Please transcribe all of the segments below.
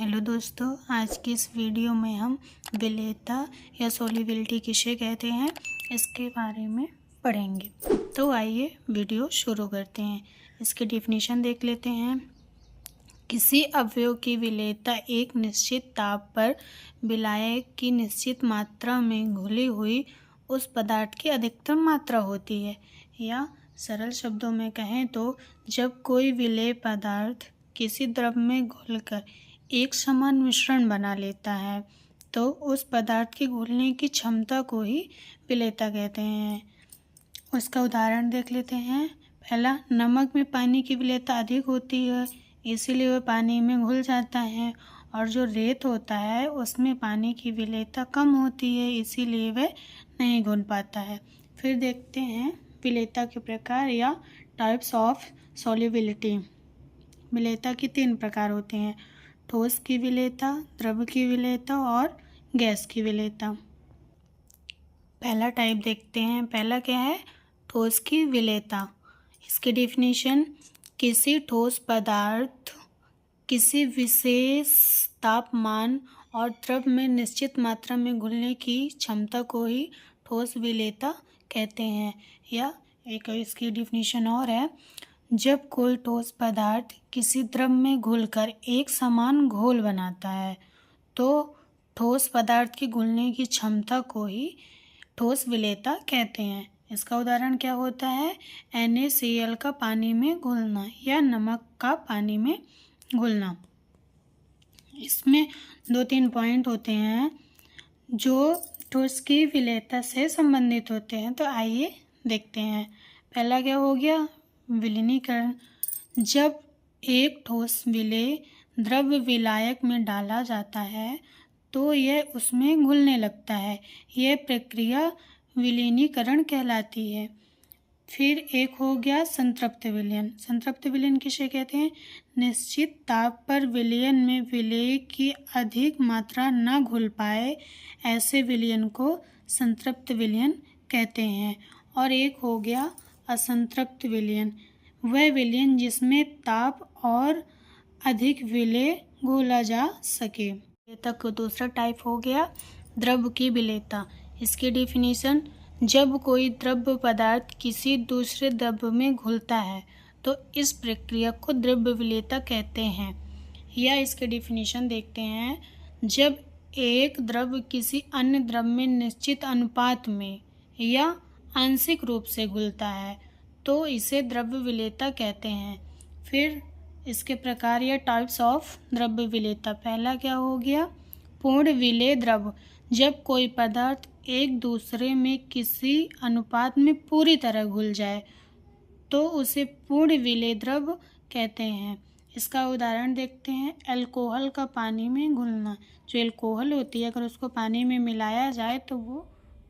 Hello दोस्तों, आज की इस वीडियो में हम विलेयता या सोल्युबिलिटी किसे कहते हैं इसके बारे में पढ़ेंगे। तो आइए वीडियो शुरू करते हैं। इसकी डेफिनेशन देख लेते हैं। किसी अवयव की विलेयता एक निश्चित ताप पर विलायक की निश्चित मात्रा में घुली हुई उस पदार्थ की अधिकतम मात्रा होती है। या सरल शब्दों में कहें तो जब कोई विलेय पदार्थ किसी द्रव में घुलकर एक समान मिश्रण बना लेता है तो उस पदार्थ की घुलने की क्षमता को ही विलेयता कहते हैं। उसका उदाहरण देख लेते हैं। पहला, नमक में पानी की विलेयता अधिक होती है, इसीलिए वह पानी में घुल जाता है। और जो रेत होता है उसमें पानी की विलेयता कम होती है, इसीलिए वह नहीं घुल पाता है। फिर देखते हैं विलेयता के प्रकार या टाइप्स ऑफ सॉल्युबिलिटी। विलेयता के 3 प्रकार होते हैं: ठोस की विलेयता, द्रव की विलेयता और गैस की विलेयता। पहला टाइप देखते हैं। पहला क्या है? ठोस की विलेयता। इसकी डेफिनेशन: किसी ठोस पदार्थ किसी विशेष तापमान और द्रव में निश्चित मात्रा में घुलने की क्षमता को ही ठोस विलेयता कहते हैं। या एक इसकी डेफिनेशन और है, जब कोई ठोस पदार्थ किसी द्रव में घुलकर एक समान घोल बनाता है तो ठोस पदार्थ की घुलने की क्षमता को ही ठोस विलेयता कहते हैं। इसका उदाहरण क्या होता है? NaCl का पानी में घुलना या नमक का पानी में घुलना। इसमें 2-3 पॉइंट होते हैं जो ठोस की विलेयता से संबंधित होते हैं, तो आइए देखते हैं। पहला क्या हो गया? विलीनीकरण। जब एक ठोस विलेय द्रव विलायक में डाला जाता है तो यह उसमें घुलने लगता है। यह प्रक्रिया विलीनीकरण कहलाती है। फिर एक हो गया संतृप्त विलयन। संतृप्त विलयन किसे कहते हैं? निश्चित ताप पर विलयन में विलेय की अधिक मात्रा न घुल पाए, ऐसे विलयन को संतृप्त विलयन कहते हैं। और एक हो गया असंतृप्त विलयन। वह विलयन जिसमें ताप और अधिक विलेय घोला जा सके। विलेयता का दूसरा टाइप हो गया द्रव की विलेयता। इसकी डेफिनेशन: जब कोई द्रव पदार्थ किसी दूसरे द्रव में घुलता है तो इस प्रक्रिया को द्रव विलेयता कहते हैं। या इसके डेफिनेशन देखते हैं। जब एक द्रव किसी अन्य द्रव में निश्चित अनुपात में या आंशिक रूप से घुलता है तो इसे द्रव विलेयता कहते हैं। फिर इसके प्रकार या टाइप्स ऑफ द्रव विलेयता। पहला क्या हो गया? पूर्ण विलेय द्रव। जब कोई पदार्थ एक दूसरे में किसी अनुपात में पूरी तरह घुल जाए तो उसे पूर्ण विलेय द्रव कहते हैं। इसका उदाहरण देखते हैं। अल्कोहल का पानी में घुलना। जो अल्कोहल होती है अगर उसको पानी में मिलाया जाए तो वो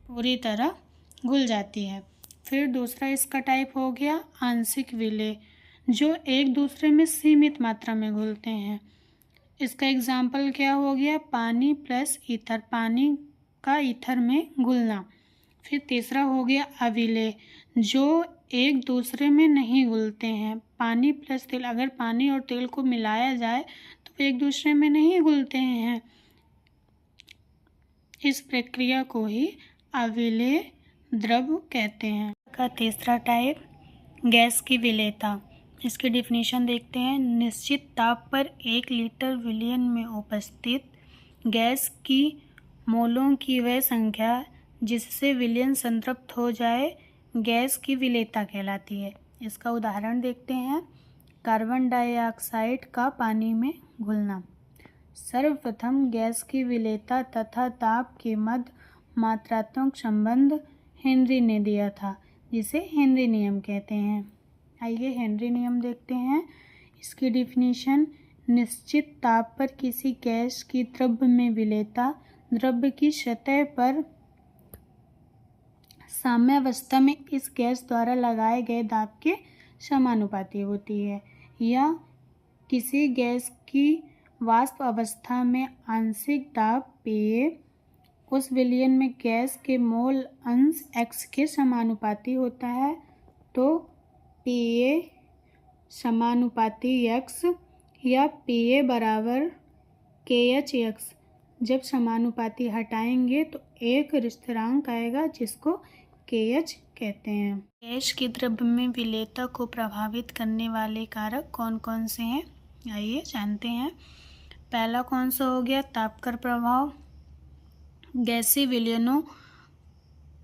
पूरी तरह घुल जाती है। फिर दूसरा इसका टाइप हो गया आंशिक विलेय, जो एक दूसरे में सीमित मात्रा में घुलते हैं। इसका एग्जाम्पल क्या हो गया? पानी प्लस ईथर, पानी का ईथर में घुलना। फिर तीसरा हो गया अविलेय, जो एक दूसरे में नहीं घुलते हैं। पानी प्लस तेल, अगर पानी और तेल को मिलाया जाए तो एक दूसरे में नहीं घुलते हैं। इस प्रक्रिया को ही अविलेय द्रव कहते हैं। का तीसरा टाइप गैस की विलेयता। इसकी डेफिनेशन देखते हैं। निश्चित ताप पर 1 लीटर विलयन में उपस्थित गैस की मोलों की वह संख्या जिससे विलयन संतृप्त हो जाए गैस की विलेयता कहलाती है। इसका उदाहरण देखते हैं। कार्बन डाइऑक्साइड का पानी में घुलना। सर्वप्रथम गैस की विलेयता तथा ताप के मध्य मात्रात्मक संबंध हेनरी ने दिया था, जिसे हेनरी नियम कहते हैं। आइए हेनरी नियम देखते हैं। इसकी डेफिनेशन: निश्चित ताप पर किसी गैस की द्रव में विलेयता द्रव की सतह पर साम्यावस्था में इस गैस द्वारा लगाए गए दाब के समानुपाती होती है। या किसी गैस की वाष्प अवस्था में आंशिक दाब Pa उस विलयन में गैस के मोल अंश x के समानुपाती होता है तो Pa समानुपाती x या Pa बराबर KHX। जब समानुपाती हटाएंगे तो एक स्थिरांक आएगा जिसको KH कहते हैं। गैस की द्रव्य में विलेयता को प्रभावित करने वाले कारक कौन कौन से हैं, आइए जानते हैं। पहला कौन सा हो गया, तापकर प्रभाव। गैसीय विलयनों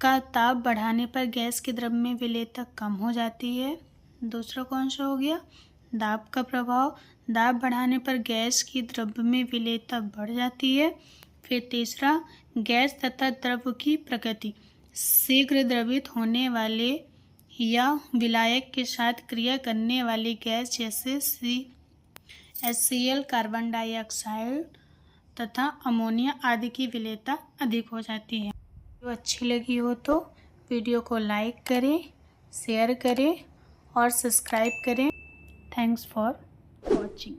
का ताप बढ़ाने पर गैस की द्रव्य में विलेयता कम हो जाती है। दूसरा कौन सा हो गया, दाब का प्रभाव। दाब बढ़ाने पर गैस की द्रव्य में विलेयता बढ़ जाती है। फिर तीसरा, गैस तथा द्रव्य की प्रकृति। शीघ्र द्रवित होने वाले या विलायक के साथ क्रिया करने वाली गैस जैसे HCl, कार्बन डाइऑक्साइड तथा अमोनिया आदि की विलेयता अधिक हो जाती है। वीडियो अच्छी लगी हो तो वीडियो को लाइक करें, शेयर करें और सब्सक्राइब करें। Thanks for watching.